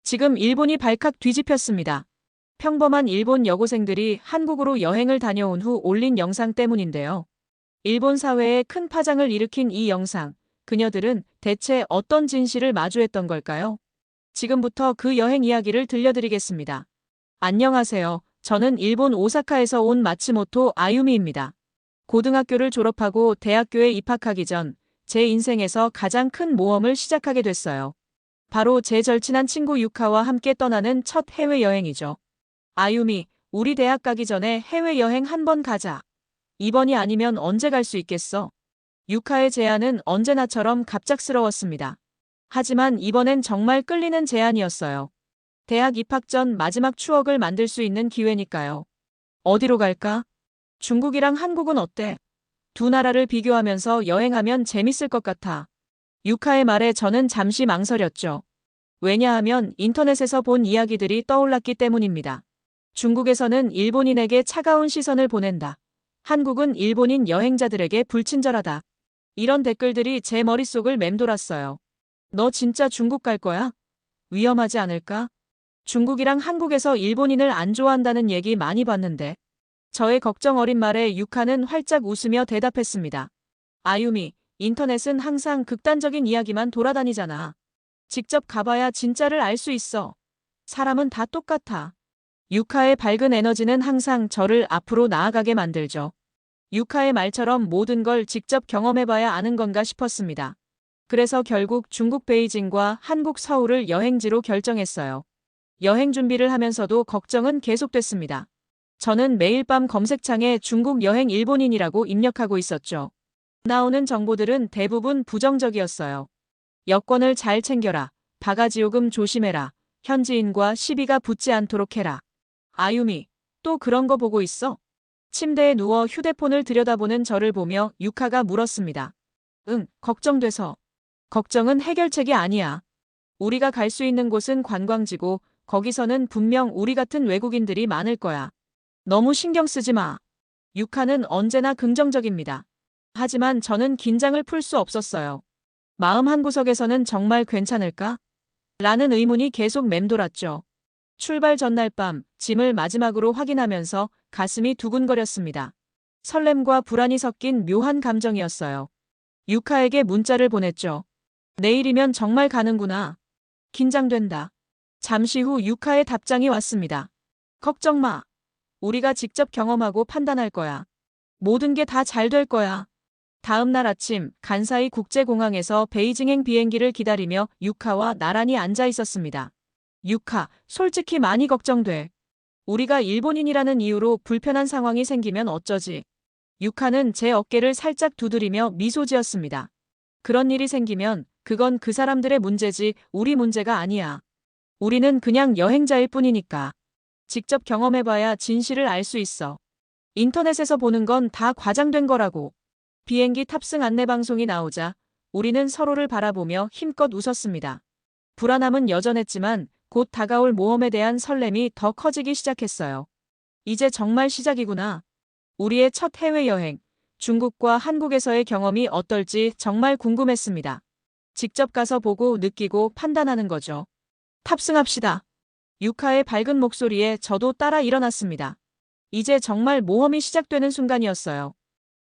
지금 일본이 발칵 뒤집혔습니다. 평범한 일본 여고생들이 한국으로 여행을 다녀온 후 올린 영상 때문인데요. 일본 사회에 큰 파장을 일으킨 이 영상, 그녀들은 대체 어떤 진실을 마주했던 걸까요? 지금부터 그 여행 이야기를 들려드리겠습니다. 안녕하세요. 저는 일본 오사카에서 온 마츠모토 아유미입니다. 고등학교를 졸업하고 대학교에 입학하기 전 제 인생에서 가장 큰 모험을 시작하게 됐어요. 바로 제 절친한 친구 유카와 함께 떠나는 첫 해외여행이죠. 아유미, 우리 대학 가기 전에 해외여행 한 번 가자. 이번이 아니면 언제 갈 수 있겠어? 유카의 제안은 언제나처럼 갑작스러웠습니다. 하지만 이번엔 정말 끌리는 제안이었어요. 대학 입학 전 마지막 추억을 만들 수 있는 기회니까요. 어디로 갈까? 중국이랑 한국은 어때? 두 나라를 비교하면서 여행하면 재밌을 것 같아. 유카의 말에 저는 잠시 망설였죠. 왜냐하면 인터넷에서 본 이야기들이 떠올랐기 때문입니다. 중국에서는 일본인에게 차가운 시선을 보낸다. 한국은 일본인 여행자들에게 불친절하다. 이런 댓글들이 제 머릿속을 맴돌았어요. 너 진짜 중국 갈 거야? 위험하지 않을까? 중국이랑 한국에서 일본인을 안 좋아한다는 얘기 많이 봤는데. 저의 걱정 어린 말에 유카는 활짝 웃으며 대답했습니다. 아유미, 인터넷은 항상 극단적인 이야기만 돌아다니잖아. 직접 가봐야 진짜를 알 수 있어. 사람은 다 똑같아. 유카의 밝은 에너지는 항상 저를 앞으로 나아가게 만들죠. 유카의 말처럼 모든 걸 직접 경험해봐야 아는 건가 싶었습니다. 그래서 결국 중국 베이징과 한국 서울을 여행지로 결정했어요. 여행 준비를 하면서도 걱정은 계속됐습니다. 저는 매일 밤 검색창에 중국 여행 일본인이라고 입력하고 있었죠. 나오는 정보들은 대부분 부정적이었어요. 여권을 잘 챙겨라. 바가지 요금 조심해라. 현지인과 시비가 붙지 않도록 해라. 아유미, 또 그런 거 보고 있어? 침대에 누워 휴대폰을 들여다보는 저를 보며 유카가 물었습니다. 응, 걱정돼서. 걱정은 해결책이 아니야. 우리가 갈 수 있는 곳은 관광지고 거기서는 분명 우리 같은 외국인들이 많을 거야. 너무 신경 쓰지 마. 유카는 언제나 긍정적입니다. 하지만 저는 긴장을 풀 수 없었어요. 마음 한구석에서는 정말 괜찮을까? 라는 의문이 계속 맴돌았죠. 출발 전날 밤 짐을 마지막으로 확인하면서 가슴이 두근거렸습니다. 설렘과 불안이 섞인 묘한 감정이었어요. 유카에게 문자를 보냈죠. 내일이면 정말 가는구나. 긴장된다. 잠시 후 유카의 답장이 왔습니다. 걱정 마. 우리가 직접 경험하고 판단할 거야. 모든 게 다 잘 될 거야. 다음 날 아침 간사이 국제공항에서 베이징행 비행기를 기다리며 유카와 나란히 앉아 있었습니다. 유카, 솔직히 많이 걱정돼. 우리가 일본인이라는 이유로 불편한 상황이 생기면 어쩌지? 유카는 제 어깨를 살짝 두드리며 미소 지었습니다. 그런 일이 생기면 그건 그 사람들의 문제지 우리 문제가 아니야. 우리는 그냥 여행자일 뿐이니까. 직접 경험해봐야 진실을 알 수 있어. 인터넷에서 보는 건 다 과장된 거라고. 비행기 탑승 안내 방송이 나오자 우리는 서로를 바라보며 힘껏 웃었습니다. 불안함은 여전했지만 곧 다가올 모험에 대한 설렘이 더 커지기 시작했어요. 이제 정말 시작이구나. 우리의 첫 해외여행, 중국과 한국에서의 경험이 어떨지 정말 궁금했습니다. 직접 가서 보고 느끼고 판단하는 거죠. 탑승합시다. 유카의 밝은 목소리에 저도 따라 일어났습니다. 이제 정말 모험이 시작되는 순간이었어요.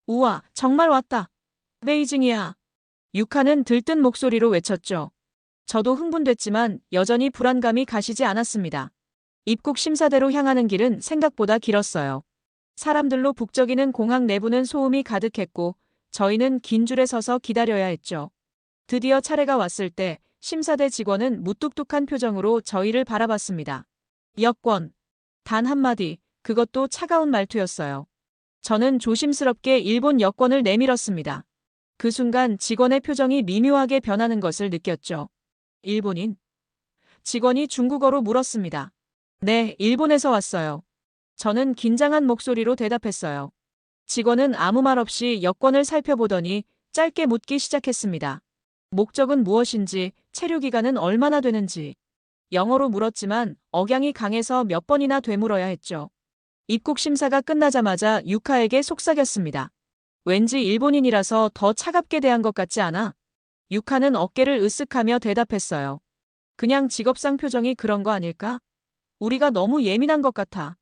우와, 정말 왔다. 베이징이야. 유카는 들뜬 목소리로 외쳤죠. 저도 흥분됐지만 여전히 불안감이 가시지 않았습니다. 입국 심사대로 향하는 길은 생각보다 길었어요. 사람들로 북적이는 공항 내부는 소음이 가득했고 저희는 긴 줄에 서서 기다려야 했죠. 드디어 차례가 왔을 때 심사대 직원은 무뚝뚝한 표정으로 저희를 바라봤습니다. 여권. 단 한마디, 그것도 차가운 말투였어요. 저는 조심스럽게 일본 여권을 내밀었습니다. 그 순간 직원의 표정이 미묘하게 변하는 것을 느꼈죠. 일본인? 직원이 중국어로 물었습니다. 네, 일본에서 왔어요. 저는 긴장한 목소리로 대답했어요. 직원은 아무 말 없이 여권을 살펴보더니 짧게 묻기 시작했습니다. 목적은 무엇인지, 체류 기간은 얼마나 되는지. 영어로 물었지만 억양이 강해서 몇 번이나 되물어야 했죠. 입국 심사가 끝나자마자 유카에게 속삭였습니다. 왠지 일본인이라서 더 차갑게 대한 것 같지 않아? 유카는 어깨를 으쓱하며 대답했어요. 그냥 직업상 표정이 그런 거 아닐까? 우리가 너무 예민한 것 같아.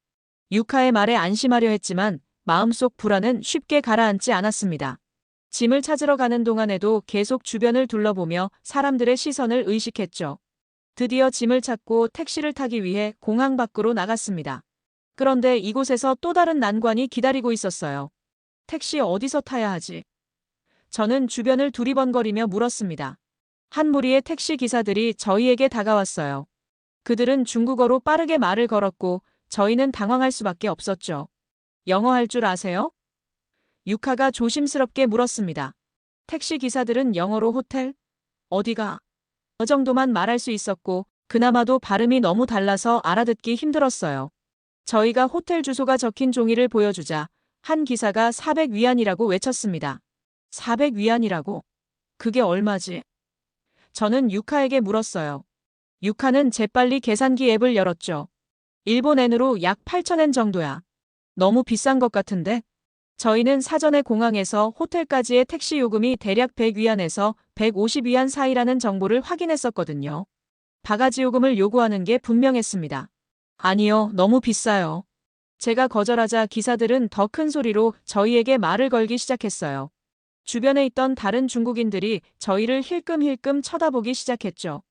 유카의 말에 안심하려 했지만 마음속 불안은 쉽게 가라앉지 않았습니다. 짐을 찾으러 가는 동안에도 계속 주변을 둘러보며 사람들의 시선을 의식했죠. 드디어 짐을 찾고 택시를 타기 위해 공항 밖으로 나갔습니다. 그런데 이곳에서 또 다른 난관이 기다리고 있었어요. 택시 어디서 타야 하지? 저는 주변을 두리번거리며 물었습니다. 한 무리의 택시 기사들이 저희에게 다가왔어요. 그들은 중국어로 빠르게 말을 걸었고 저희는 당황할 수밖에 없었죠. 영어 할 줄 아세요? 유카가 조심스럽게 물었습니다. 택시 기사들은 영어로 호텔? 어디가? 그 정도만 말할 수 있었고 그나마도 발음이 너무 달라서 알아듣기 힘들었어요. 저희가 호텔 주소가 적힌 종이를 보여주자 한 기사가 400위안이라고 외쳤습니다. 400위안이라고? 그게 얼마지? 저는 유카에게 물었어요. 유카는 재빨리 계산기 앱을 열었죠. 일본엔으로 약 8,000엔 정도야. 너무 비싼 것 같은데? 저희는 사전에 공항에서 호텔까지의 택시 요금이 대략 100위안에서 150위안 사이라는 정보를 확인했었거든요. 바가지 요금을 요구하는 게 분명했습니다. 아니요, 너무 비싸요. 제가 거절하자 기사들은 더 큰 소리로 저희에게 말을 걸기 시작했어요. 주변에 있던 다른 중국인들이 저희를 힐끔힐끔 쳐다보기 시작했죠.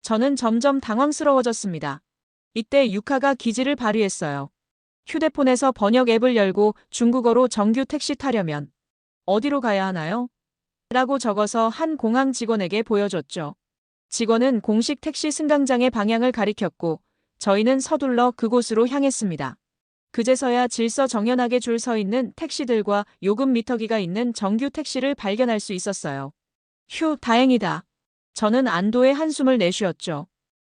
저는 점점 당황스러워졌습니다. 이때 유카가 기지를 발휘했어요. 휴대폰에서 번역 앱을 열고 중국어로 정규 택시 타려면 어디로 가야 하나요? 라고 적어서 한 공항 직원에게 보여줬죠. 직원은 공식 택시 승강장의 방향을 가리켰고 저희는 서둘러 그곳으로 향했습니다. 그제서야 질서정연하게 줄 서 있는 택시들과 요금 미터기가 있는 정규 택시를 발견할 수 있었어요. 휴, 다행이다. 저는 안도의 한숨을 내쉬었죠.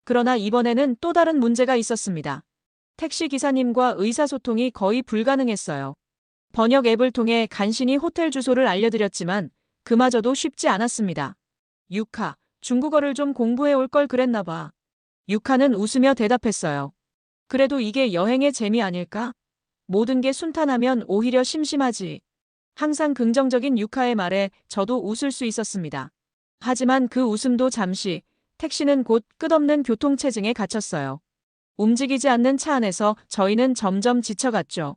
그러나 이번에는 또 다른 문제가 있었습니다. 택시 기사님과 의사소통이 거의 불가능했어요. 번역 앱을 통해 간신히 호텔 주소를 알려드렸지만 그마저도 쉽지 않았습니다. 유카, 중국어를 좀 공부해 올 걸 그랬나 봐. 유카는 웃으며 대답했어요. 그래도 이게 여행의 재미 아닐까? 모든 게 순탄하면 오히려 심심하지. 항상 긍정적인 유카의 말에 저도 웃을 수 있었습니다. 하지만 그 웃음도 잠시, 택시는 곧 끝없는 교통체증에 갇혔어요. 움직이지 않는 차 안에서 저희는 점점 지쳐갔죠.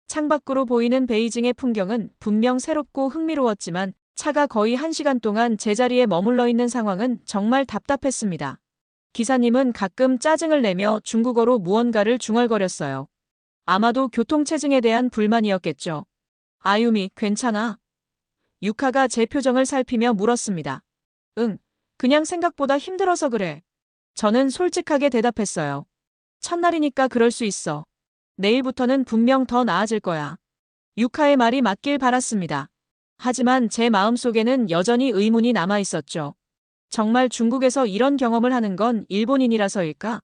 창밖으로 보이는 베이징의 풍경은 분명 새롭고 흥미로웠지만 차가 거의 1시간 동안 제자리에 머물러 있는 상황은 정말 답답했습니다. 기사님은 가끔 짜증을 내며 중국어로 무언가를 중얼거렸어요. 아마도 교통체증에 대한 불만이었겠죠. 아유미, 괜찮아? 유카가 제 표정을 살피며 물었습니다. 응, 그냥 생각보다 힘들어서 그래. 저는 솔직하게 대답했어요. 첫날이니까 그럴 수 있어. 내일부터는 분명 더 나아질 거야. 유카의 말이 맞길 바랐습니다. 하지만 제 마음속에는 여전히 의문이 남아 있었죠. 정말 중국에서 이런 경험을 하는 건 일본인이라서일까?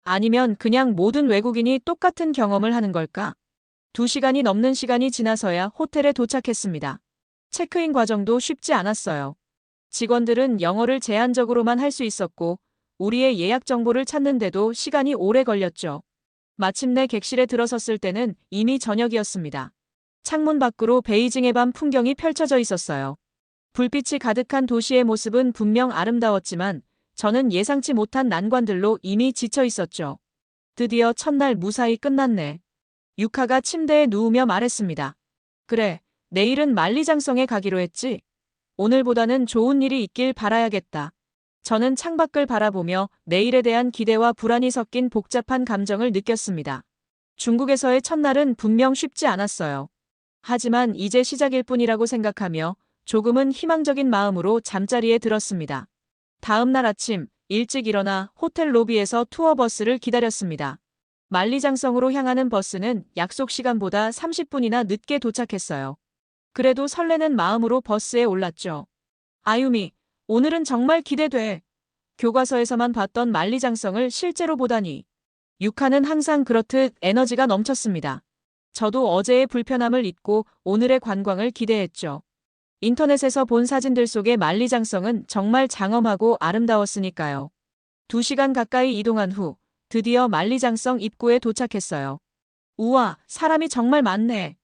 아니면 그냥 모든 외국인이 똑같은 경험을 하는 걸까? 2시간이 넘는 시간이 지나서야 호텔에 도착했습니다. 체크인 과정도 쉽지 않았어요. 직원들은 영어를 제한적으로만 할 수 있었고 우리의 예약 정보를 찾는데도 시간이 오래 걸렸죠. 마침내 객실에 들어섰을 때는 이미 저녁이었습니다. 창문 밖으로 베이징의 밤 풍경이 펼쳐져 있었어요. 불빛이 가득한 도시의 모습은 분명 아름다웠지만 저는 예상치 못한 난관들로 이미 지쳐 있었죠. 드디어 첫날 무사히 끝났네. 유카가 침대에 누우며 말했습니다. 그래, 내일은 만리장성에 가기로 했지? 오늘보다는 좋은 일이 있길 바라야겠다. 저는 창밖을 바라보며 내일에 대한 기대와 불안이 섞인 복잡한 감정을 느꼈습니다. 중국에서의 첫날은 분명 쉽지 않았어요. 하지만 이제 시작일 뿐이라고 생각하며 조금은 희망적인 마음으로 잠자리에 들었습니다. 다음 날 아침 일찍 일어나 호텔 로비에서 투어버스를 기다렸습니다. 만리장성으로 향하는 버스는 약속 시간보다 30분이나 늦게 도착했어요. 그래도 설레는 마음으로 버스에 올랐죠. 아유미, 오늘은 정말 기대돼. 교과서에서만 봤던 만리장성을 실제로 보다니. 유카는 항상 그렇듯 에너지가 넘쳤습니다. 저도 어제의 불편함을 잊고 오늘의 관광을 기대했죠. 인터넷에서 본 사진들 속의 만리장성은 정말 장엄하고 아름다웠으니까요. 2시간 가까이 이동한 후 드디어 만리장성 입구에 도착했어요. 우와, 사람이 정말 많네.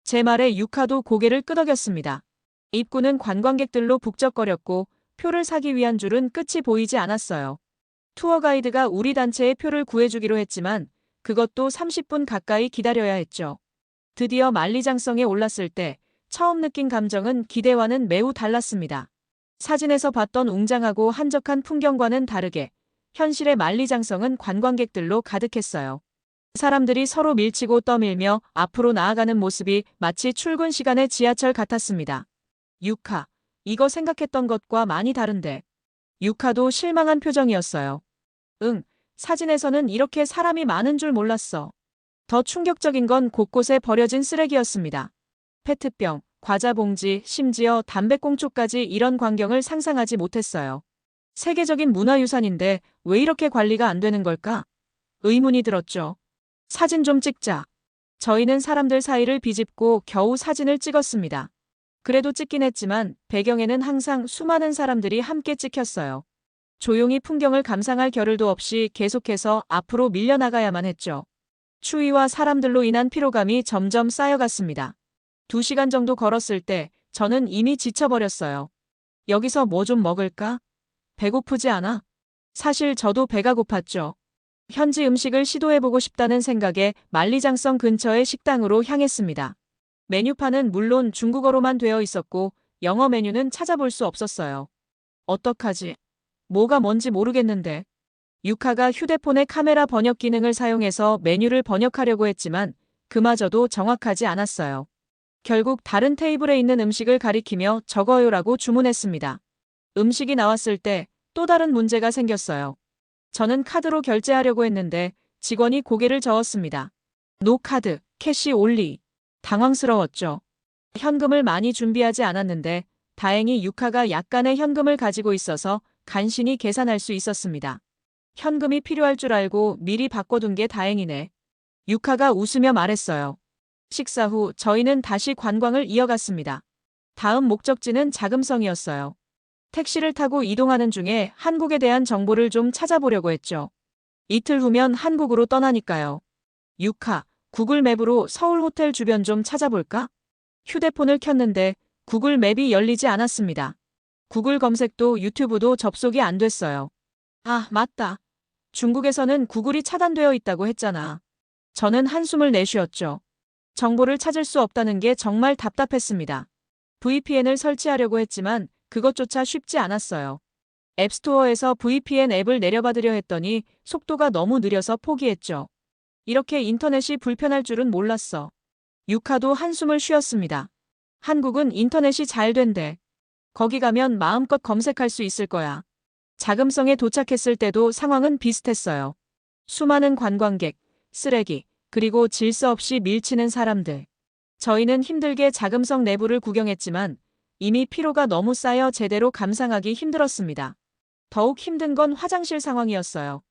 제 말에 유카도 고개를 끄덕였습니다. 입구는 관광객들로 북적거렸고 표를 사기 위한 줄은 끝이 보이지 않았어요. 투어 가이드가 우리 단체의 표를 구해주기로 했지만 그것도 30분 가까이 기다려야 했죠. 드디어 만리장성에 올랐을 때 처음 느낀 감정은 기대와는 매우 달랐습니다. 사진에서 봤던 웅장하고 한적한 풍경과는 다르게 현실의 만리장성은 관광객들로 가득했어요. 사람들이 서로 밀치고 떠밀며 앞으로 나아가는 모습이 마치 출근 시간의 지하철 같았습니다. 유카, 이거 생각했던 것과 많이 다른데. 유카도 실망한 표정이었어요. 응, 사진에서는 이렇게 사람이 많은 줄 몰랐어. 더 충격적인 건 곳곳에 버려진 쓰레기였습니다. 페트병, 과자 봉지, 심지어 담배꽁초까지 이런 광경을 상상하지 못했어요. 세계적인 문화유산인데 왜 이렇게 관리가 안 되는 걸까? 의문이 들었죠. 사진 좀 찍자. 저희는 사람들 사이를 비집고 겨우 사진을 찍었습니다. 그래도 찍긴 했지만 배경에는 항상 수많은 사람들이 함께 찍혔어요. 조용히 풍경을 감상할 겨를도 없이 계속해서 앞으로 밀려나가야만 했죠. 추위와 사람들로 인한 피로감이 점점 쌓여갔습니다. 2시간 정도 걸었을 때 저는 이미 지쳐버렸어요. 여기서 뭐 좀 먹을까? 배고프지 않아? 사실 저도 배가 고팠죠. 현지 음식을 시도해보고 싶다는 생각에 만리장성 근처의 식당으로 향했습니다. 메뉴판은 물론 중국어로만 되어 있었고 영어 메뉴는 찾아볼 수 없었어요. 어떡하지? 뭐가 뭔지 모르겠는데. 유카가 휴대폰의 카메라 번역 기능을 사용해서 메뉴를 번역하려고 했지만 그마저도 정확하지 않았어요. 결국 다른 테이블에 있는 음식을 가리키며 적어요라고 주문했습니다. 음식이 나왔을 때 또 다른 문제가 생겼어요. 저는 카드로 결제하려고 했는데 직원이 고개를 저었습니다. 노 카드, 캐시 올리. 당황스러웠죠. 현금을 많이 준비하지 않았는데 다행히 유카가 약간의 현금을 가지고 있어서 간신히 계산할 수 있었습니다. 현금이 필요할 줄 알고 미리 바꿔둔 게 다행이네. 유카가 웃으며 말했어요. 식사 후 저희는 다시 관광을 이어갔습니다. 다음 목적지는 자금성이었어요. 택시를 타고 이동하는 중에 한국에 대한 정보를 좀 찾아보려고 했죠. 이틀 후면 한국으로 떠나니까요. 유카, 구글 맵으로 서울 호텔 주변 좀 찾아볼까? 휴대폰을 켰는데 구글 맵이 열리지 않았습니다. 구글 검색도 유튜브도 접속이 안 됐어요. 아, 맞다. 중국에서는 구글이 차단되어 있다고 했잖아. 저는 한숨을 내쉬었죠. 정보를 찾을 수 없다는 게 정말 답답했습니다. VPN을 설치하려고 했지만 그것조차 쉽지 않았어요. 앱스토어에서 VPN 앱을 내려받으려 했더니 속도가 너무 느려서 포기했죠. 이렇게 인터넷이 불편할 줄은 몰랐어. 유카도 한숨을 쉬었습니다. 한국은 인터넷이 잘 된대. 거기 가면 마음껏 검색할 수 있을 거야. 자금성에 도착했을 때도 상황은 비슷했어요. 수많은 관광객, 쓰레기, 그리고 질서 없이 밀치는 사람들. 저희는 힘들게 자금성 내부를 구경했지만 이미 피로가 너무 쌓여 제대로 감상하기 힘들었습니다. 더욱 힘든 건 화장실 상황이었어요.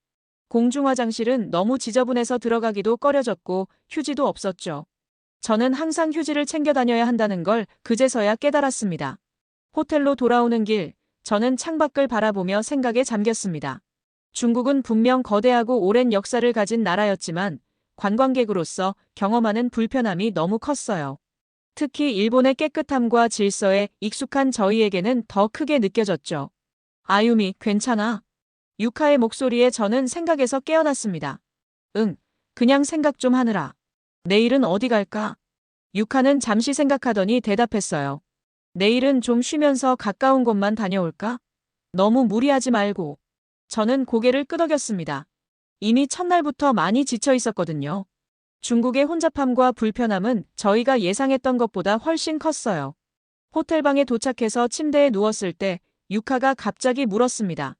공중 화장실은 너무 지저분해서 들어가기도 꺼려졌고 휴지도 없었죠. 저는 항상 휴지를 챙겨 다녀야 한다는 걸 그제서야 깨달았습니다. 호텔로 돌아오는 길, 저는 창밖을 바라보며 생각에 잠겼습니다. 중국은 분명 거대하고 오랜 역사를 가진 나라였지만 관광객으로서 경험하는 불편함이 너무 컸어요. 특히 일본의 깨끗함과 질서에 익숙한 저희에게는 더 크게 느껴졌죠. 아유미, 괜찮아? 유카의 목소리에 저는 생각에서 깨어났습니다. 응, 그냥 생각 좀 하느라. 내일은 어디 갈까? 유카는 잠시 생각하더니 대답했어요. 내일은 좀 쉬면서 가까운 곳만 다녀올까? 너무 무리하지 말고. 저는 고개를 끄덕였습니다. 이미 첫날부터 많이 지쳐 있었거든요. 중국의 혼잡함과 불편함은 저희가 예상했던 것보다 훨씬 컸어요. 호텔방에 도착해서 침대에 누웠을 때 유카가 갑자기 물었습니다.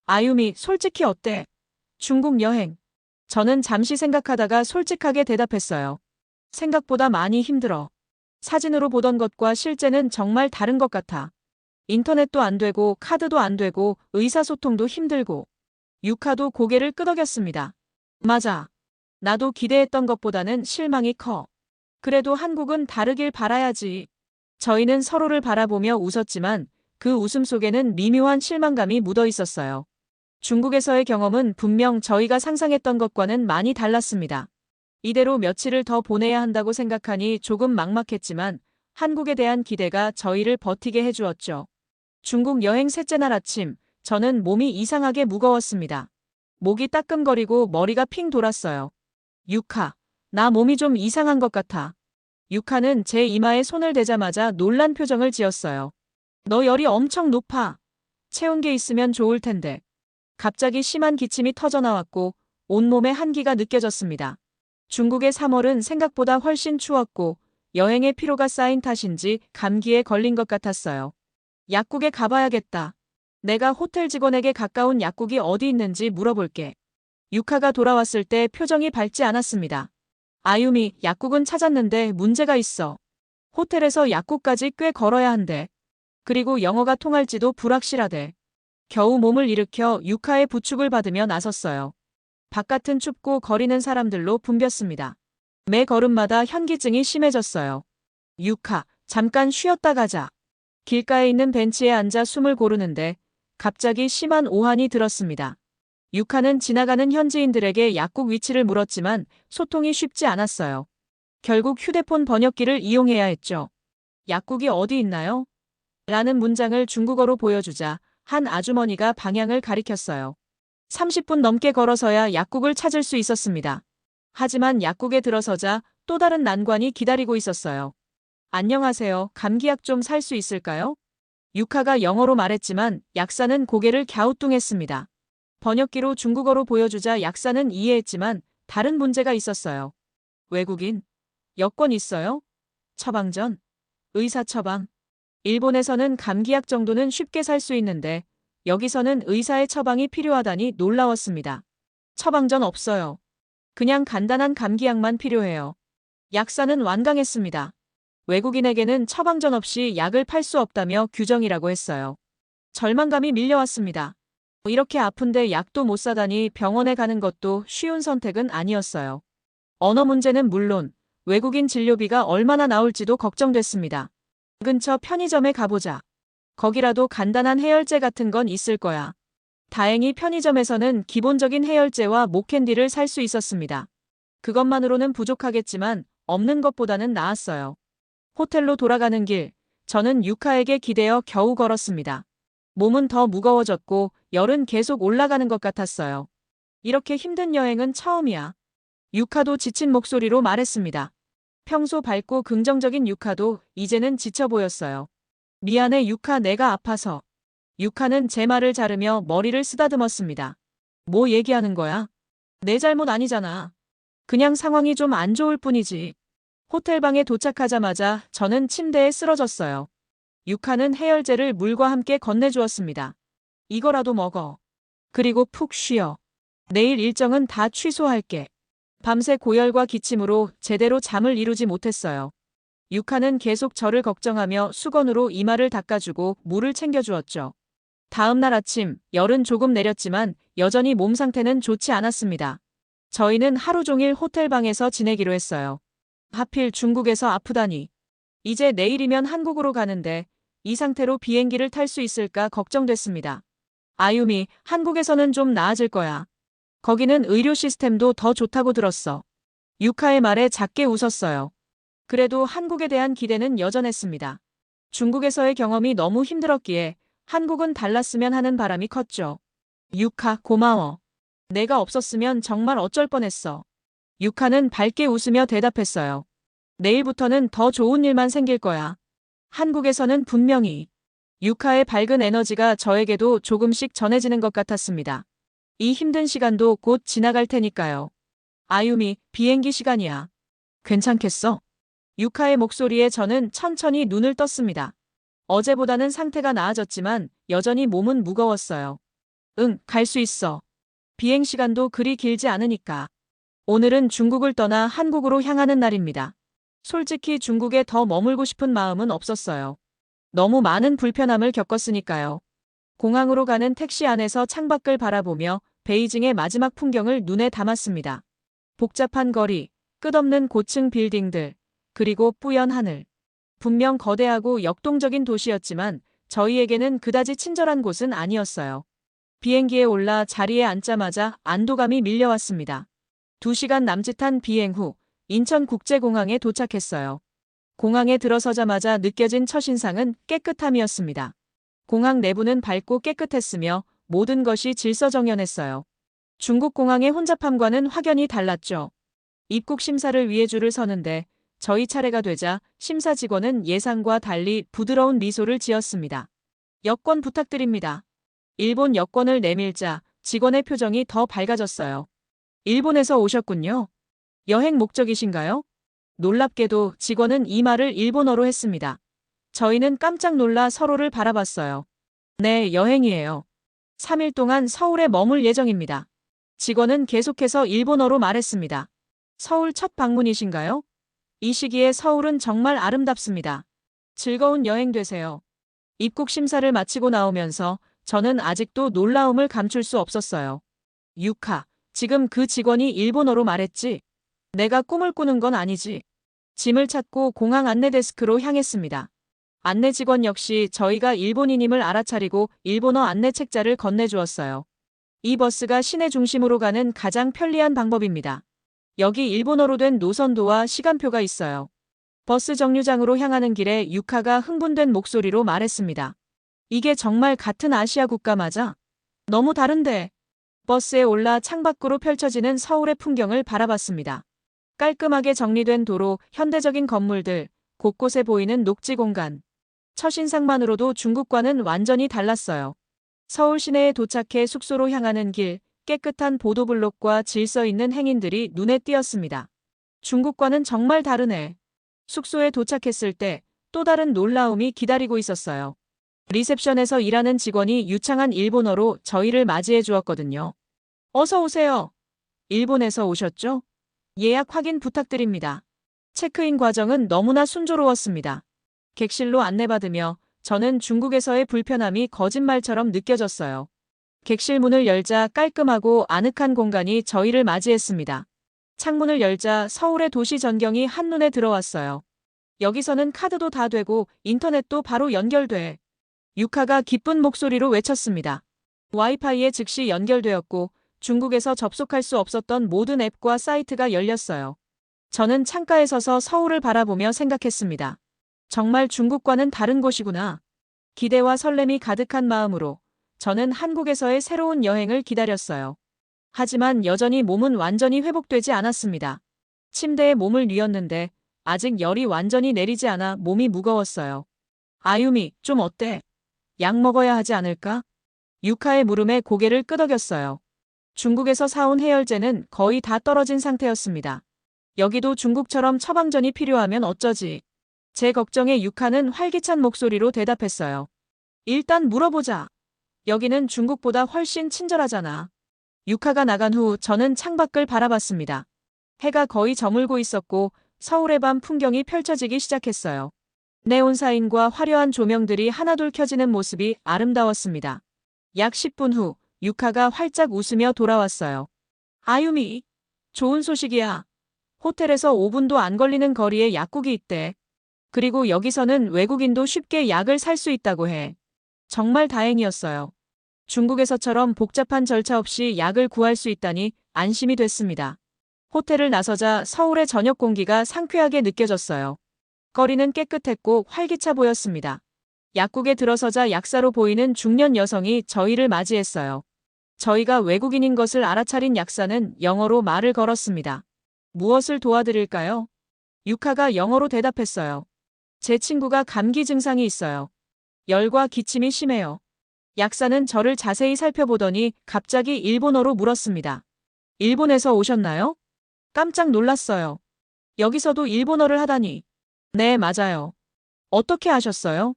아유미, 솔직히 어때? 중국 여행. 저는 잠시 생각하다가 솔직하게 대답했어요. 생각보다 많이 힘들어. 사진으로 보던 것과 실제는 정말 다른 것 같아. 인터넷도 안 되고 카드도 안 되고 의사소통도 힘들고. 유카도 고개를 끄덕였습니다. 맞아. 나도 기대했던 것보다는 실망이 커. 그래도 한국은 다르길 바라야지. 저희는 서로를 바라보며 웃었지만 그 웃음 속에는 미묘한 실망감이 묻어 있었어요. 중국에서의 경험은 분명 저희가 상상했던 것과는 많이 달랐습니다. 이대로 며칠을 더 보내야 한다고 생각하니 조금 막막했지만 한국에 대한 기대가 저희를 버티게 해주었죠. 중국 여행 셋째 날 아침, 저는 몸이 이상하게 무거웠습니다. 목이 따끔거리고 머리가 핑 돌았어요. 유카, 나 몸이 좀 이상한 것 같아. 유카는 제 이마에 손을 대자마자 놀란 표정을 지었어요. 너 열이 엄청 높아. 체온계 있으면 좋을 텐데. 갑자기 심한 기침이 터져나왔고 온몸에 한기가 느껴졌습니다. 중국의 3월은 생각보다 훨씬 추웠고 여행의 피로가 쌓인 탓인지 감기에 걸린 것 같았어요. 약국에 가봐야겠다. 내가 호텔 직원에게 가까운 약국이 어디 있는지 물어볼게. 유카가 돌아왔을 때 표정이 밝지 않았습니다. 아유미, 약국은 찾았는데 문제가 있어. 호텔에서 약국까지 꽤 걸어야 한대. 그리고 영어가 통할지도 불확실하대. 겨우 몸을 일으켜 유카의 부축을 받으며 나섰어요. 바깥은 춥고 거리는 사람들로 붐볐습니다. 매 걸음마다 현기증이 심해졌어요. 유카, 잠깐 쉬었다 가자. 길가에 있는 벤치에 앉아 숨을 고르는데 갑자기 심한 오한이 들었습니다. 유카는 지나가는 현지인들에게 약국 위치를 물었지만 소통이 쉽지 않았어요. 결국 휴대폰 번역기를 이용해야 했죠. 약국이 어디 있나요? 라는 문장을 중국어로 보여주자 한 아주머니가 방향을 가리켰어요. 30분 넘게 걸어서야 약국을 찾을 수 있었습니다. 하지만 약국에 들어서자 또 다른 난관이 기다리고 있었어요. 안녕하세요. 감기약 좀 살 수 있을까요? 유카가 영어로 말했지만 약사는 고개를 갸우뚱했습니다. 번역기로 중국어로 보여주자 약사는 이해했지만 다른 문제가 있었어요. 외국인? 여권 있어요? 처방전? 의사 처방? 일본에서는 감기약 정도는 쉽게 살 수 있는데 여기서는 의사의 처방이 필요하다니 놀라웠습니다. 처방전 없어요. 그냥 간단한 감기약만 필요해요. 약사는 완강했습니다. 외국인에게는 처방전 없이 약을 팔 수 없다며 규정이라고 했어요. 절망감이 밀려왔습니다. 이렇게 아픈데 약도 못 사다니 병원에 가는 것도 쉬운 선택은 아니었어요. 언어 문제는 물론 외국인 진료비가 얼마나 나올지도 걱정됐습니다. 근처 편의점에 가보자. 거기라도 간단한 해열제 같은 건 있을 거야. 다행히 편의점에서는 기본적인 해열제와 목캔디를 살 수 있었습니다. 그것만으로는 부족하겠지만 없는 것보다는 나았어요. 호텔로 돌아가는 길, 저는 유카에게 기대어 겨우 걸었습니다. 몸은 더 무거워졌고 열은 계속 올라가는 것 같았어요. 이렇게 힘든 여행은 처음이야. 유카도 지친 목소리로 말했습니다. 평소 밝고 긍정적인 유카도 이제는 지쳐 보였어요. 미안해 유카, 내가 아파서. 유카는 제 말을 자르며 머리를 쓰다듬었습니다. 뭐 얘기하는 거야? 내 잘못 아니잖아. 그냥 상황이 좀 안 좋을 뿐이지. 호텔방에 도착하자마자 저는 침대에 쓰러졌어요. 유카는 해열제를 물과 함께 건네주었습니다. 이거라도 먹어. 그리고 푹 쉬어. 내일 일정은 다 취소할게. 밤새 고열과 기침으로 제대로 잠을 이루지 못했어요. 유카는 계속 저를 걱정하며 수건으로 이마를 닦아주고 물을 챙겨주었죠. 다음 날 아침, 열은 조금 내렸지만 여전히 몸 상태는 좋지 않았습니다. 저희는 하루 종일 호텔방에서 지내기로 했어요. 하필 중국에서 아프다니. 이제 내일이면 한국으로 가는데 이 상태로 비행기를 탈 수 있을까 걱정됐습니다. 아유미, 한국에서는 좀 나아질 거야. 거기는 의료 시스템도 더 좋다고 들었어. 유카의 말에 작게 웃었어요. 그래도 한국에 대한 기대는 여전했습니다. 중국에서의 경험이 너무 힘들었기에 한국은 달랐으면 하는 바람이 컸죠. 유카, 고마워. 내가 없었으면 정말 어쩔 뻔했어. 유카는 밝게 웃으며 대답했어요. 내일부터는 더 좋은 일만 생길 거야. 한국에서는 분명히. 유카의 밝은 에너지가 저에게도 조금씩 전해지는 것 같았습니다. 이 힘든 시간도 곧 지나갈 테니까요. 아유미, 비행기 시간이야. 괜찮겠어? 유카의 목소리에 저는 천천히 눈을 떴습니다. 어제보다는 상태가 나아졌지만 여전히 몸은 무거웠어요. 응, 갈 수 있어. 비행 시간도 그리 길지 않으니까. 오늘은 중국을 떠나 한국으로 향하는 날입니다. 솔직히 중국에 더 머물고 싶은 마음은 없었어요. 너무 많은 불편함을 겪었으니까요. 공항으로 가는 택시 안에서 창밖을 바라보며 베이징의 마지막 풍경을 눈에 담았습니다. 복잡한 거리, 끝없는 고층 빌딩들, 그리고 뿌연 하늘. 분명 거대하고 역동적인 도시였지만 저희에게는 그다지 친절한 곳은 아니었어요. 비행기에 올라 자리에 앉자마자 안도감이 밀려왔습니다. 2시간 남짓한 비행 후 인천국제공항에 도착했어요. 공항에 들어서자마자 느껴진 첫인상은 깨끗함이었습니다. 공항 내부는 밝고 깨끗했으며 모든 것이 질서정연했어요. 중국 공항의 혼잡함과는 확연히 달랐죠. 입국 심사를 위해 줄을 서는데 저희 차례가 되자 심사 직원은 예상과 달리 부드러운 미소를 지었습니다. 여권 부탁드립니다. 일본 여권을 내밀자 직원의 표정이 더 밝아졌어요. 일본에서 오셨군요. 여행 목적이신가요? 놀랍게도 직원은 이 말을 일본어로 했습니다. 저희는 깜짝 놀라 서로를 바라봤어요. 네, 여행이에요. 3일 동안 서울에 머물 예정입니다. 직원은 계속해서 일본어로 말했습니다. 서울 첫 방문이신가요? 이 시기에 서울은 정말 아름답습니다. 즐거운 여행 되세요. 입국 심사를 마치고 나오면서 저는 아직도 놀라움을 감출 수 없었어요. 유카, 지금 그 직원이 일본어로 말했지? 내가 꿈을 꾸는 건 아니지. 짐을 찾고 공항 안내 데스크로 향했습니다. 안내 직원 역시 저희가 일본인임을 알아차리고 일본어 안내 책자를 건네주었어요. 이 버스가 시내 중심으로 가는 가장 편리한 방법입니다. 여기 일본어로 된 노선도와 시간표가 있어요. 버스 정류장으로 향하는 길에 유카가 흥분된 목소리로 말했습니다. 이게 정말 같은 아시아 국가 맞아? 너무 다른데. 버스에 올라 창밖으로 펼쳐지는 서울의 풍경을 바라봤습니다. 깔끔하게 정리된 도로, 현대적인 건물들, 곳곳에 보이는 녹지 공간. 첫인상만으로도 중국과는 완전히 달랐어요. 서울 시내에 도착해 숙소로 향하는 길, 깨끗한 보도블록과 질서 있는 행인들이 눈에 띄었습니다. 중국과는 정말 다르네. 숙소에 도착했을 때 또 다른 놀라움이 기다리고 있었어요. 리셉션에서 일하는 직원이 유창한 일본어로 저희를 맞이해 주었거든요. 어서 오세요. 일본에서 오셨죠? 예약 확인 부탁드립니다. 체크인 과정은 너무나 순조로웠습니다. 객실로 안내받으며 저는 중국에서의 불편함이 거짓말처럼 느껴졌어요. 객실 문을 열자 깔끔하고 아늑한 공간이 저희를 맞이했습니다. 창문을 열자 서울의 도시 전경이 한눈에 들어왔어요. 여기서는 카드도 다 되고 인터넷도 바로 연결돼. 유카가 기쁜 목소리로 외쳤습니다. 와이파이에 즉시 연결되었고 중국에서 접속할 수 없었던 모든 앱과 사이트가 열렸어요. 저는 창가에 서서 서울을 바라보며 생각했습니다. 정말 중국과는 다른 곳이구나. 기대와 설렘이 가득한 마음으로 저는 한국에서의 새로운 여행을 기다렸어요. 하지만 여전히 몸은 완전히 회복되지 않았습니다. 침대에 몸을 뉘었는데 아직 열이 완전히 내리지 않아 몸이 무거웠어요. 아유미, 좀 어때? 약 먹어야 하지 않을까? 유카의 물음에 고개를 끄덕였어요. 중국에서 사온 해열제는 거의 다 떨어진 상태였습니다. 여기도 중국처럼 처방전이 필요하면 어쩌지? 제 걱정에 유카는 활기찬 목소리로 대답했어요. 일단 물어보자. 여기는 중국보다 훨씬 친절하잖아. 유카가 나간 후 저는 창밖을 바라봤습니다. 해가 거의 저물고 있었고 서울의 밤 풍경이 펼쳐지기 시작했어요. 네온사인과 화려한 조명들이 하나둘 켜지는 모습이 아름다웠습니다. 약 10분 후 유카가 활짝 웃으며 돌아왔어요. 아유미, 좋은 소식이야. 호텔에서 5분도 안 걸리는 거리에 약국이 있대. 그리고 여기서는 외국인도 쉽게 약을 살 수 있다고 해. 정말 다행이었어요. 중국에서처럼 복잡한 절차 없이 약을 구할 수 있다니 안심이 됐습니다. 호텔을 나서자 서울의 저녁 공기가 상쾌하게 느껴졌어요. 거리는 깨끗했고 활기차 보였습니다. 약국에 들어서자 약사로 보이는 중년 여성이 저희를 맞이했어요. 저희가 외국인인 것을 알아차린 약사는 영어로 말을 걸었습니다. 무엇을 도와드릴까요? 유카가 영어로 대답했어요. 제 친구가 감기 증상이 있어요. 열과 기침이 심해요. 약사는 저를 자세히 살펴보더니 갑자기 일본어로 물었습니다. 일본에서 오셨나요? 깜짝 놀랐어요. 여기서도 일본어를 하다니. 네, 맞아요. 어떻게 아셨어요?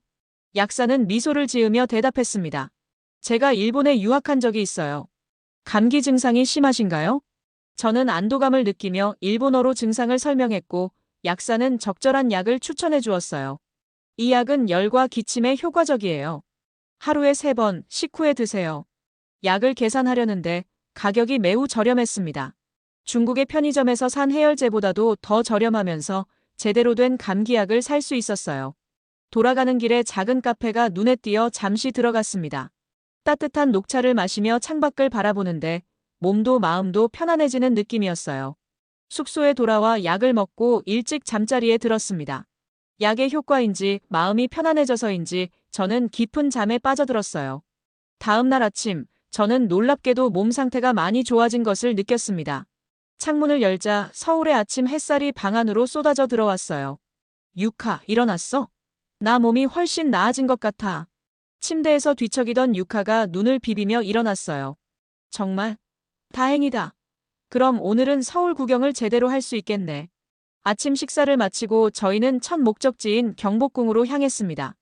약사는 미소를 지으며 대답했습니다. 제가 일본에 유학한 적이 있어요. 감기 증상이 심하신가요? 저는 안도감을 느끼며 일본어로 증상을 설명했고 약사는 적절한 약을 추천해 주었어요. 이 약은 열과 기침에 효과적이에요. 하루에 3번, 식후에 드세요. 약을 계산하려는데 가격이 매우 저렴했습니다. 중국의 편의점에서 산 해열제보다도 더 저렴하면서 제대로 된 감기약을 살 수 있었어요. 돌아가는 길에 작은 카페가 눈에 띄어 잠시 들어갔습니다. 따뜻한 녹차를 마시며 창밖을 바라보는데 몸도 마음도 편안해지는 느낌이었어요. 숙소에 돌아와 약을 먹고 일찍 잠자리에 들었습니다. 약의 효과인지 마음이 편안해져서인지 저는 깊은 잠에 빠져들었어요. 다음 날 아침, 저는 놀랍게도 몸 상태가 많이 좋아진 것을 느꼈습니다. 창문을 열자 서울의 아침 햇살이 방 안으로 쏟아져 들어왔어요. 유카, 일어났어? 나 몸이 훨씬 나아진 것 같아. 침대에서 뒤척이던 유카가 눈을 비비며 일어났어요. 정말? 다행이다. 그럼 오늘은 서울 구경을 제대로 할 수 있겠네. 아침 식사를 마치고 저희는 첫 목적지인 경복궁으로 향했습니다.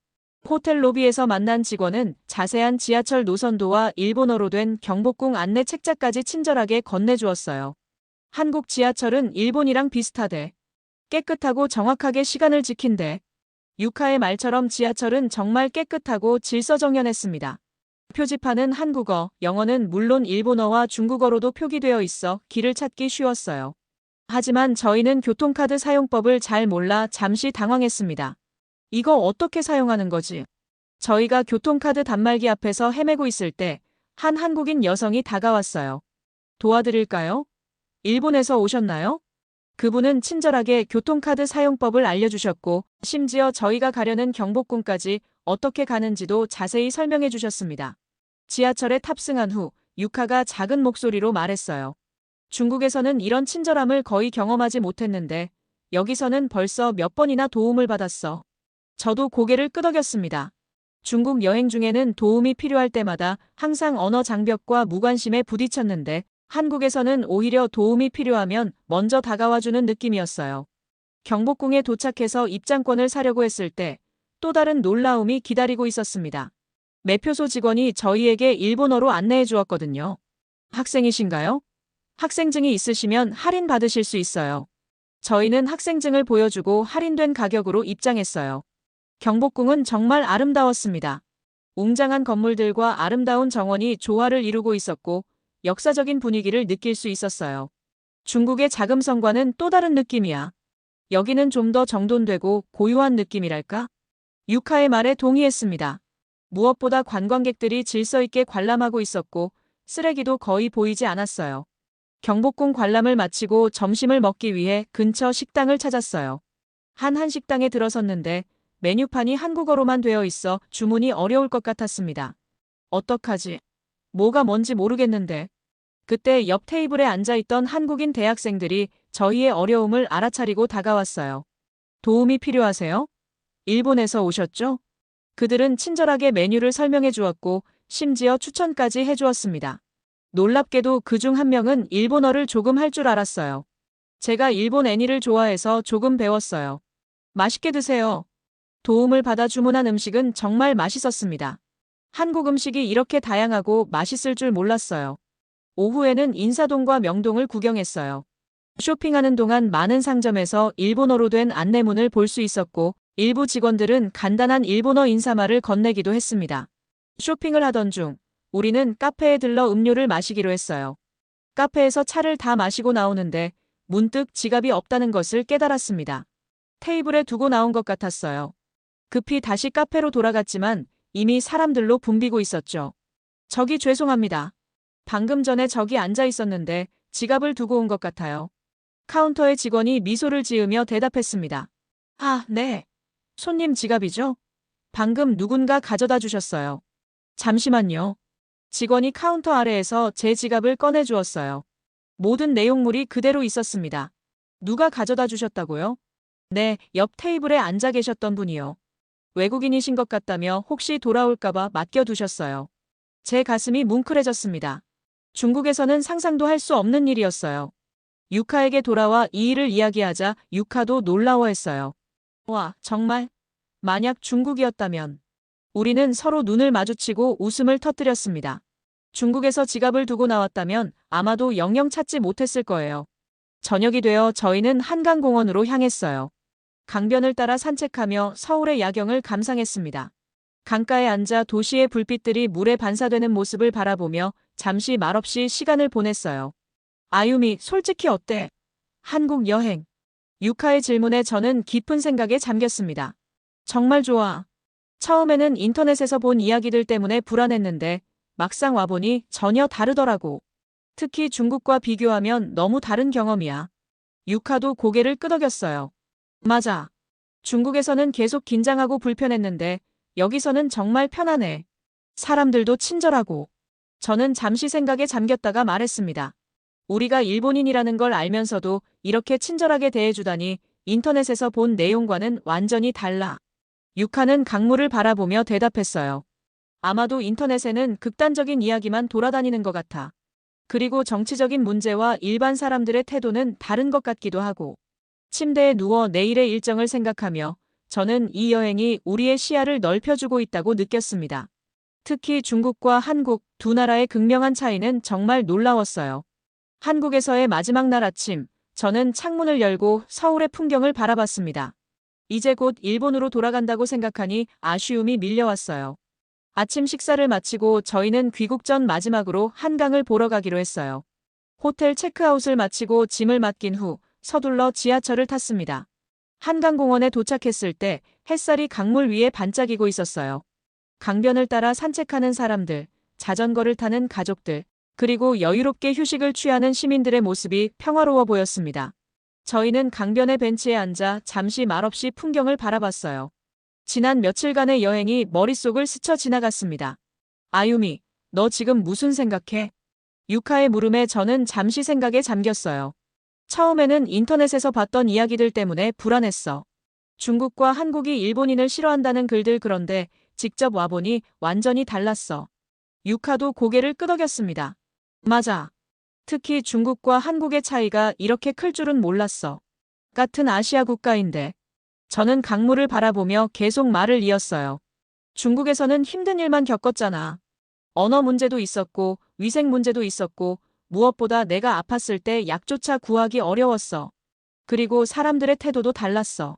호텔 로비에서 만난 직원은 자세한 지하철 노선도와 일본어로 된 경복궁 안내 책자까지 친절하게 건네주었어요. 한국 지하철은 일본이랑 비슷하대. 깨끗하고 정확하게 시간을 지킨대. 유카의 말처럼 지하철은 정말 깨끗하고 질서정연했습니다. 표지판은 한국어, 영어는 물론 일본어와 중국어로도 표기되어 있어 길을 찾기 쉬웠어요. 하지만 저희는 교통카드 사용법을 잘 몰라 잠시 당황했습니다. 이거 어떻게 사용하는 거지? 저희가 교통카드 단말기 앞에서 헤매고 있을 때 한 한국인 여성이 다가왔어요. 도와드릴까요? 일본에서 오셨나요? 그분은 친절하게 교통카드 사용법을 알려주셨고 심지어 저희가 가려는 경복궁까지 어떻게 가는지도 자세히 설명해 주셨습니다. 지하철에 탑승한 후 유카가 작은 목소리로 말했어요. 중국에서는 이런 친절함을 거의 경험하지 못했는데 여기서는 벌써 몇 번이나 도움을 받았어. 저도 고개를 끄덕였습니다. 중국 여행 중에는 도움이 필요할 때마다 항상 언어 장벽과 무관심에 부딪혔는데 한국에서는 오히려 도움이 필요하면 먼저 다가와주는 느낌이었어요. 경복궁에 도착해서 입장권을 사려고 했을 때 또 다른 놀라움이 기다리고 있었습니다. 매표소 직원이 저희에게 일본어로 안내해 주었거든요. 학생이신가요? 학생증이 있으시면 할인 받으실 수 있어요. 저희는 학생증을 보여주고 할인된 가격으로 입장했어요. 경복궁은 정말 아름다웠습니다. 웅장한 건물들과 아름다운 정원이 조화를 이루고 있었고 역사적인 분위기를 느낄 수 있었어요. 중국의 자금성과는 또 다른 느낌이야. 여기는 좀 더 정돈되고 고요한 느낌이랄까? 유카의 말에 동의했습니다. 무엇보다 관광객들이 질서 있게 관람하고 있었고 쓰레기도 거의 보이지 않았어요. 경복궁 관람을 마치고 점심을 먹기 위해 근처 식당을 찾았어요. 한 한식당에 들어섰는데 메뉴판이 한국어로만 되어 있어 주문이 어려울 것 같았습니다. 어떡하지? 뭐가 뭔지 모르겠는데. 그때 옆 테이블에 앉아있던 한국인 대학생들이 저희의 어려움을 알아차리고 다가왔어요. 도움이 필요하세요? 일본에서 오셨죠? 그들은 친절하게 메뉴를 설명해 주었고 심지어 추천까지 해주었습니다. 놀랍게도 그중 한 명은 일본어를 조금 할 줄 알았어요. 제가 일본 애니를 좋아해서 조금 배웠어요. 맛있게 드세요. 도움을 받아 주문한 음식은 정말 맛있었습니다. 한국 음식이 이렇게 다양하고 맛있을 줄 몰랐어요. 오후에는 인사동과 명동을 구경했어요. 쇼핑하는 동안 많은 상점에서 일본어로 된 안내문을 볼 수 있었고 일부 직원들은 간단한 일본어 인사말을 건네기도 했습니다. 쇼핑을 하던 중 우리는 카페에 들러 음료를 마시기로 했어요. 카페에서 차를 다 마시고 나오는데 문득 지갑이 없다는 것을 깨달았습니다. 테이블에 두고 나온 것 같았어요. 급히 다시 카페로 돌아갔지만 이미 사람들로 붐비고 있었죠. 저기 죄송합니다. 방금 전에 저기 앉아 있었는데 지갑을 두고 온 것 같아요. 카운터의 직원이 미소를 지으며 대답했습니다. 아, 네. 손님 지갑이죠? 방금 누군가 가져다 주셨어요. 잠시만요. 직원이 카운터 아래에서 제 지갑을 꺼내 주었어요. 모든 내용물이 그대로 있었습니다. 누가 가져다 주셨다고요? 네, 옆 테이블에 앉아 계셨던 분이요. 외국인이신 것 같다며 혹시 돌아올까봐 맡겨두셨어요. 제 가슴이 뭉클해졌습니다. 중국에서는 상상도 할 수 없는 일이었어요. 유카에게 돌아와 이 일을 이야기하자 유카도 놀라워했어요. 와, 정말? 만약 중국이었다면. 우리는 서로 눈을 마주치고 웃음을 터뜨렸습니다. 중국에서 지갑을 두고 나왔다면 아마도 영영 찾지 못했을 거예요. 저녁이 되어 저희는 한강공원으로 향했어요. 강변을 따라 산책하며 서울의 야경을 감상했습니다. 강가에 앉아 도시의 불빛들이 물에 반사되는 모습을 바라보며 잠시 말없이 시간을 보냈어요. 아유미, 솔직히 어때? 한국 여행. 유카의 질문에 저는 깊은 생각에 잠겼습니다. 정말 좋아. 처음에는 인터넷에서 본 이야기들 때문에 불안했는데 막상 와보니 전혀 다르더라고. 특히 중국과 비교하면 너무 다른 경험이야. 유카도 고개를 끄덕였어요. 맞아. 중국에서는 계속 긴장하고 불편했는데 여기서는 정말 편안해. 사람들도 친절하고. 저는 잠시 생각에 잠겼다가 말했습니다. 우리가 일본인이라는 걸 알면서도 이렇게 친절하게 대해주다니 인터넷에서 본 내용과는 완전히 달라. 유카는 강물을 바라보며 대답했어요. 아마도 인터넷에는 극단적인 이야기만 돌아다니는 것 같아. 그리고 정치적인 문제와 일반 사람들의 태도는 다른 것 같기도 하고. 침대에 누워 내일의 일정을 생각하며 저는 이 여행이 우리의 시야를 넓혀주고 있다고 느꼈습니다. 특히 중국과 한국 두 나라의 극명한 차이는 정말 놀라웠어요. 한국에서의 마지막 날 아침, 저는 창문을 열고 서울의 풍경을 바라봤습니다. 이제 곧 일본으로 돌아간다고 생각하니 아쉬움이 밀려왔어요. 아침 식사를 마치고 저희는 귀국 전 마지막으로 한강을 보러 가기로 했어요. 호텔 체크아웃을 마치고 짐을 맡긴 후 서둘러 지하철을 탔습니다. 한강공원에 도착했을 때 햇살이 강물 위에 반짝이고 있었어요. 강변을 따라 산책하는 사람들, 자전거를 타는 가족들, 그리고 여유롭게 휴식을 취하는 시민들의 모습이 평화로워 보였습니다. 저희는 강변의 벤치에 앉아 잠시 말없이 풍경을 바라봤어요. 지난 며칠간의 여행이 머릿속을 스쳐 지나갔습니다. 아유미, 너 지금 무슨 생각해? 유카의 물음에 저는 잠시 생각에 잠겼어요. 처음에는 인터넷에서 봤던 이야기들 때문에 불안했어. 중국과 한국이 일본인을 싫어한다는 글들, 그런데 직접 와보니 완전히 달랐어. 유카도 고개를 끄덕였습니다. 맞아. 특히 중국과 한국의 차이가 이렇게 클 줄은 몰랐어. 같은 아시아 국가인데. 저는 강물을 바라보며 계속 말을 이었어요. 중국에서는 힘든 일만 겪었잖아. 언어 문제도 있었고, 위생 문제도 있었고, 무엇보다 내가 아팠을 때 약조차 구하기 어려웠어. 그리고 사람들의 태도도 달랐어.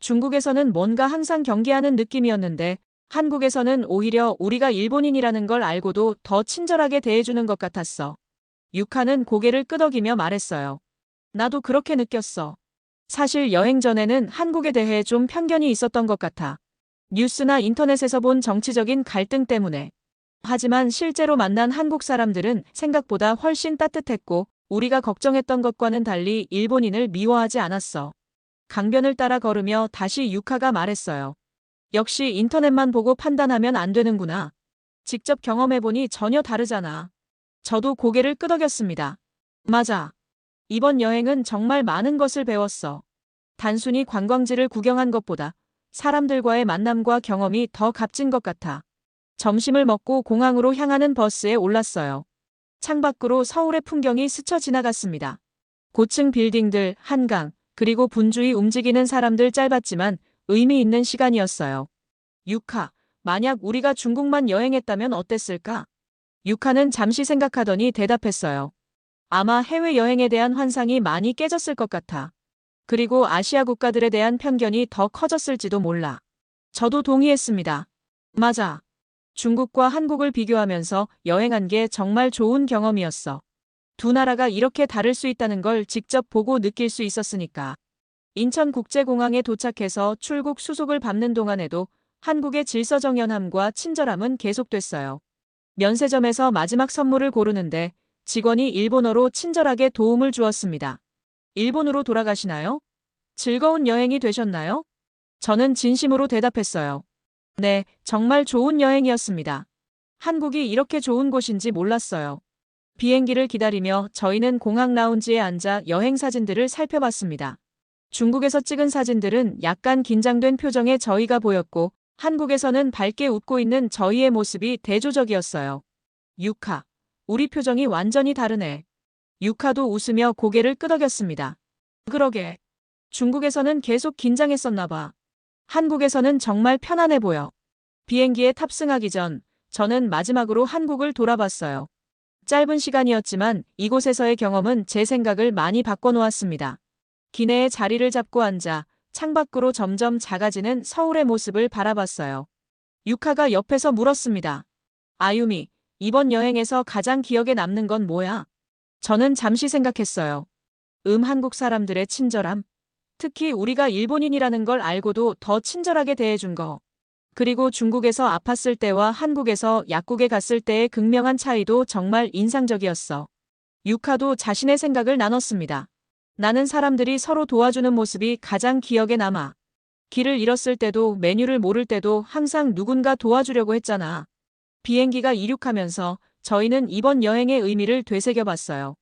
중국에서는 뭔가 항상 경계하는 느낌이었는데, 한국에서는 오히려 우리가 일본인이라는 걸 알고도 더 친절하게 대해주는 것 같았어. 유카는 고개를 끄덕이며 말했어요. 나도 그렇게 느꼈어. 사실 여행 전에는 한국에 대해 좀 편견이 있었던 것 같아. 뉴스나 인터넷에서 본 정치적인 갈등 때문에. 하지만 실제로 만난 한국 사람들은 생각보다 훨씬 따뜻했고 우리가 걱정했던 것과는 달리 일본인을 미워하지 않았어. 강변을 따라 걸으며 다시 유카가 말했어요. 역시 인터넷만 보고 판단하면 안 되는구나. 직접 경험해보니 전혀 다르잖아. 저도 고개를 끄덕였습니다. 맞아. 이번 여행은 정말 많은 것을 배웠어. 단순히 관광지를 구경한 것보다 사람들과의 만남과 경험이 더 값진 것 같아. 점심을 먹고 공항으로 향하는 버스에 올랐어요. 창밖으로 서울의 풍경이 스쳐 지나갔습니다. 고층 빌딩들, 한강, 그리고 분주히 움직이는 사람들, 짧았지만 의미 있는 시간이었어요. 유카, 만약 우리가 중국만 여행했다면 어땠을까? 유카는 잠시 생각하더니 대답했어요. 아마 해외여행에 대한 환상이 많이 깨졌을 것 같아. 그리고 아시아 국가들에 대한 편견이 더 커졌을지도 몰라. 저도 동의했습니다. 맞아. 중국과 한국을 비교하면서 여행한 게 정말 좋은 경험이었어. 두 나라가 이렇게 다를 수 있다는 걸 직접 보고 느낄 수 있었으니까. 인천국제공항에 도착해서 출국 수속을 밟는 동안에도 한국의 질서정연함과 친절함은 계속됐어요. 면세점에서 마지막 선물을 고르는데 직원이 일본어로 친절하게 도움을 주었습니다. 일본으로 돌아가시나요? 즐거운 여행이 되셨나요? 저는 진심으로 대답했어요. 네, 정말 좋은 여행이었습니다. 한국이 이렇게 좋은 곳인지 몰랐어요. 비행기를 기다리며 저희는 공항 라운지에 앉아 여행 사진들을 살펴봤습니다. 중국에서 찍은 사진들은 약간 긴장된 표정의 저희가 보였고, 한국에서는 밝게 웃고 있는 저희의 모습이 대조적이었어요. 유카, 우리 표정이 완전히 다르네. 유카도 웃으며 고개를 끄덕였습니다. 그러게. 중국에서는 계속 긴장했었나 봐. 한국에서는 정말 편안해 보여. 비행기에 탑승하기 전 저는 마지막으로 한국을 돌아봤어요. 짧은 시간이었지만 이곳에서의 경험은 제 생각을 많이 바꿔놓았습니다. 기내에 자리를 잡고 앉아 창밖으로 점점 작아지는 서울의 모습을 바라봤어요. 유카가 옆에서 물었습니다. 아유미, 이번 여행에서 가장 기억에 남는 건 뭐야? 저는 잠시 생각했어요. 한국 사람들의 친절함. 특히 우리가 일본인이라는 걸 알고도 더 친절하게 대해준 거. 그리고 중국에서 아팠을 때와 한국에서 약국에 갔을 때의 극명한 차이도 정말 인상적이었어. 유카도 자신의 생각을 나눴습니다. 나는 사람들이 서로 도와주는 모습이 가장 기억에 남아. 길을 잃었을 때도 메뉴를 모를 때도 항상 누군가 도와주려고 했잖아. 비행기가 이륙하면서 저희는 이번 여행의 의미를 되새겨봤어요.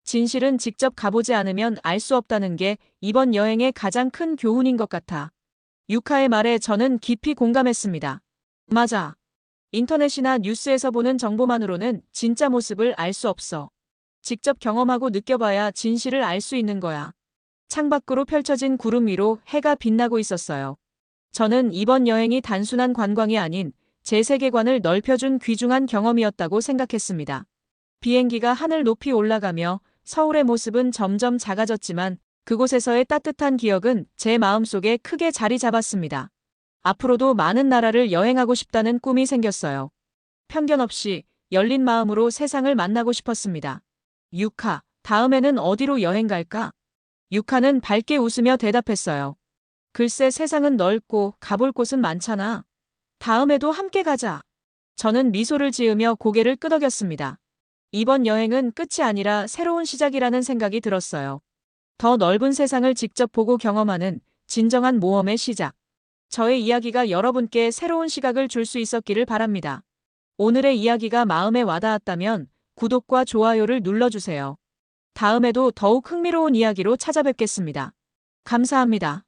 진실은 직접 가보지 않으면 알 수 없다는 게 이번 여행의 가장 큰 교훈인 것 같아. 유카의 말에 저는 깊이 공감했습니다. 맞아. 인터넷이나 뉴스에서 보는 정보만으로는 진짜 모습을 알 수 없어. 직접 경험하고 느껴봐야 진실을 알 수 있는 거야. 창밖으로 펼쳐진 구름 위로 해가 빛나고 있었어요. 저는 이번 여행이 단순한 관광이 아닌 제 세계관을 넓혀준 귀중한 경험이었다고 생각했습니다. 비행기가 하늘 높이 올라가며 서울의 모습은 점점 작아졌지만 그곳에서의 따뜻한 기억은 제 마음속에 크게 자리 잡았습니다. 앞으로도 많은 나라를 여행하고 싶다는 꿈이 생겼어요. 편견 없이 열린 마음으로 세상을 만나고 싶었습니다. 유카, 다음에는 어디로 여행 갈까? 유카는 밝게 웃으며 대답했어요. 글쎄 세상은 넓고 가볼 곳은 많잖아. 다음에도 함께 가자. 저는 미소를 지으며 고개를 끄덕였습니다. 이번 여행은 끝이 아니라 새로운 시작이라는 생각이 들었어요. 더 넓은 세상을 직접 보고 경험하는 진정한 모험의 시작. 저의 이야기가 여러분께 새로운 시각을 줄 수 있었기를 바랍니다. 오늘의 이야기가 마음에 와닿았다면 구독과 좋아요를 눌러주세요. 다음에도 더욱 흥미로운 이야기로 찾아뵙겠습니다. 감사합니다.